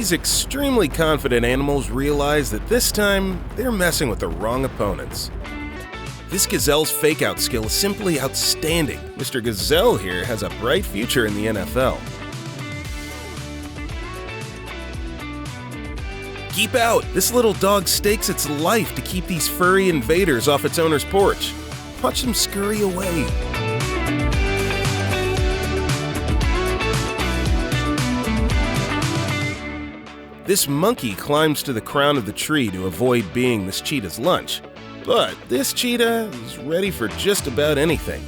These extremely confident animals realize that this time, they're messing with the wrong opponents. This gazelle's fake-out skill is simply outstanding. Mr. Gazelle here has a bright future in the NFL. Keep out! This little dog stakes its life to keep these furry invaders off its owner's porch. Watch them scurry away. This monkey climbs to the crown of the tree to avoid being this cheetah's lunch. But this cheetah is ready for just about anything.